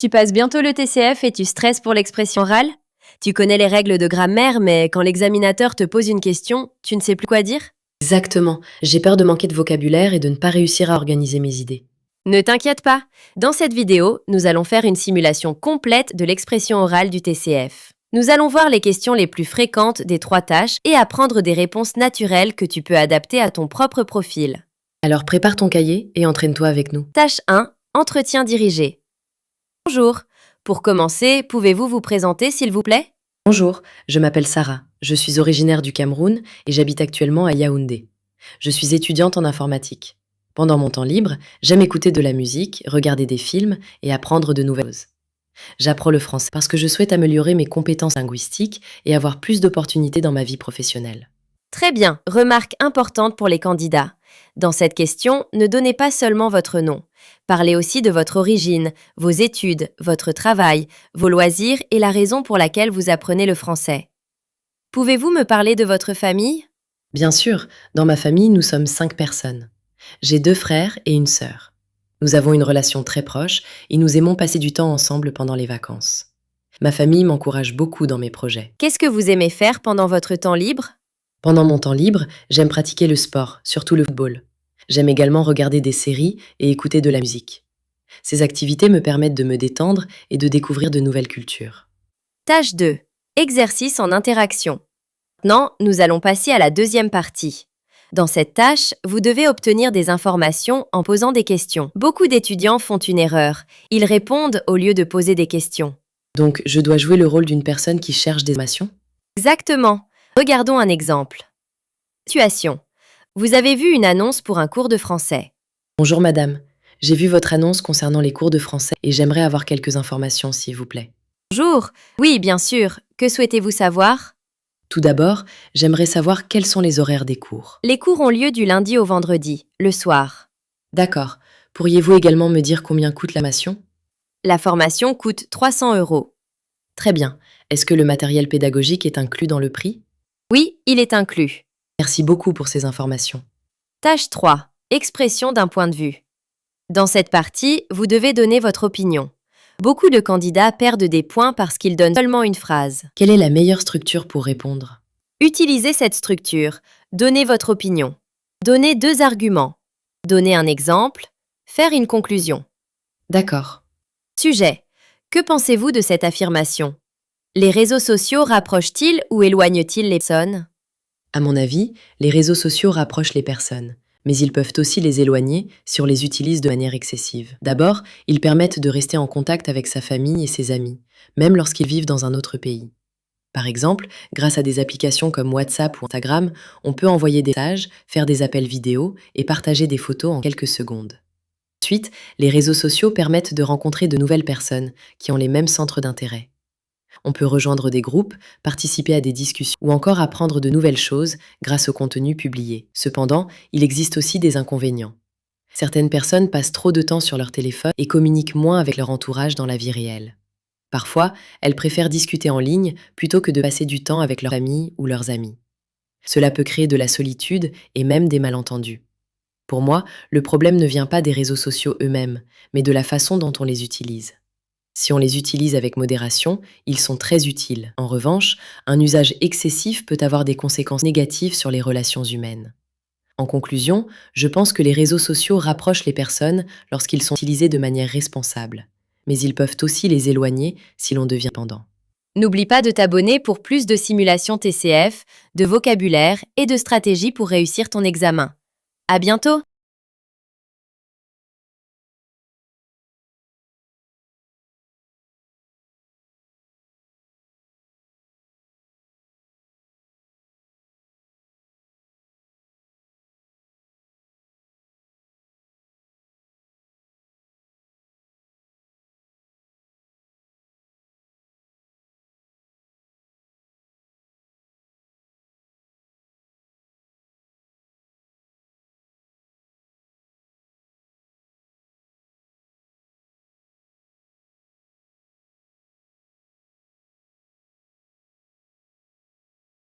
Tu passes bientôt le TCF et tu stresses pour l'expression orale? Tu connais les règles de grammaire, mais quand l'examinateur te pose une question, tu ne sais plus quoi dire? Exactement. J'ai peur de manquer de vocabulaire et de ne pas réussir à organiser mes idées. Ne t'inquiète pas, dans cette vidéo, nous allons faire une simulation complète de l'expression orale du TCF. Nous allons voir les questions les plus fréquentes des 3 tâches et apprendre des réponses naturelles que tu peux adapter à ton propre profil. Alors prépare ton cahier et entraîne-toi avec nous. Tâche 1, entretien dirigé. Bonjour. Pour commencer, pouvez-vous vous présenter s'il vous plaît? Bonjour, je m'appelle Sarah. Je suis originaire du Cameroun et j'habite actuellement à Yaoundé. Je suis étudiante en informatique. Pendant mon temps libre, j'aime écouter de la musique, regarder des films et apprendre de nouvelles choses. J'apprends le français parce que je souhaite améliorer mes compétences linguistiques et avoir plus d'opportunités dans ma vie professionnelle. Très bien, remarque importante pour les candidats. Dans cette question, ne donnez pas seulement votre nom. Parlez aussi de votre origine, vos études, votre travail, vos loisirs et la raison pour laquelle vous apprenez le français. Pouvez-vous me parler de votre famille? Bien sûr, dans ma famille, nous sommes 5 personnes. J'ai 2 frères et une sœur. Nous avons une relation très proche et nous aimons passer du temps ensemble pendant les vacances. Ma famille m'encourage beaucoup dans mes projets. Qu'est-ce que vous aimez faire pendant votre temps libre? Pendant mon temps libre, j'aime pratiquer le sport, surtout le football. J'aime également regarder des séries et écouter de la musique. Ces activités me permettent de me détendre et de découvrir de nouvelles cultures. Tâche 2. Exercice en interaction. Maintenant, nous allons passer à la deuxième partie. Dans cette tâche, vous devez obtenir des informations en posant des questions. Beaucoup d'étudiants font une erreur. Ils répondent au lieu de poser des questions. Donc, je dois jouer le rôle d'une personne qui cherche des informations? Exactement. Regardons un exemple. Situation. Vous avez vu une annonce pour un cours de français. Bonjour madame, j'ai vu votre annonce concernant les cours de français et j'aimerais avoir quelques informations s'il vous plaît. Bonjour. Oui, bien sûr. Que souhaitez-vous savoir? Tout d'abord, j'aimerais savoir quels sont les horaires des cours. Les cours ont lieu du lundi au vendredi, le soir. D'accord. Pourriez-vous également me dire combien coûte la formation? La formation coûte 300 €. Très bien. Est-ce que le matériel pédagogique est inclus dans le prix? Oui, il est inclus. Merci beaucoup pour ces informations. Tâche 3. Expression d'un point de vue. Dans cette partie, vous devez donner votre opinion. Beaucoup de candidats perdent des points parce qu'ils donnent seulement une phrase. Quelle est la meilleure structure pour répondre? Utilisez cette structure. Donnez votre opinion. Donnez 2 arguments. Donnez un exemple. Faire une conclusion. D'accord. Sujet. Que pensez-vous de cette affirmation? Les réseaux sociaux rapprochent-ils ou éloignent-ils les personnes? À mon avis, les réseaux sociaux rapprochent les personnes, mais ils peuvent aussi les éloigner si on les utilise de manière excessive. D'abord, ils permettent de rester en contact avec sa famille et ses amis, même lorsqu'ils vivent dans un autre pays. Par exemple, grâce à des applications comme WhatsApp ou Instagram, on peut envoyer des messages, faire des appels vidéo et partager des photos en quelques secondes. Ensuite, les réseaux sociaux permettent de rencontrer de nouvelles personnes qui ont les mêmes centres d'intérêt. On peut rejoindre des groupes, participer à des discussions ou encore apprendre de nouvelles choses grâce au contenu publié. Cependant, il existe aussi des inconvénients. Certaines personnes passent trop de temps sur leur téléphone et communiquent moins avec leur entourage dans la vie réelle. Parfois, elles préfèrent discuter en ligne plutôt que de passer du temps avec leur famille ou leurs amis. Cela peut créer de la solitude et même des malentendus. Pour moi, le problème ne vient pas des réseaux sociaux eux-mêmes, mais de la façon dont on les utilise. Si on les utilise avec modération, ils sont très utiles. En revanche, un usage excessif peut avoir des conséquences négatives sur les relations humaines. En conclusion, je pense que les réseaux sociaux rapprochent les personnes lorsqu'ils sont utilisés de manière responsable, mais ils peuvent aussi les éloigner si l'on devient dépendant. N'oublie pas de t'abonner pour plus de simulations TCF, de vocabulaire et de stratégies pour réussir ton examen. À bientôt!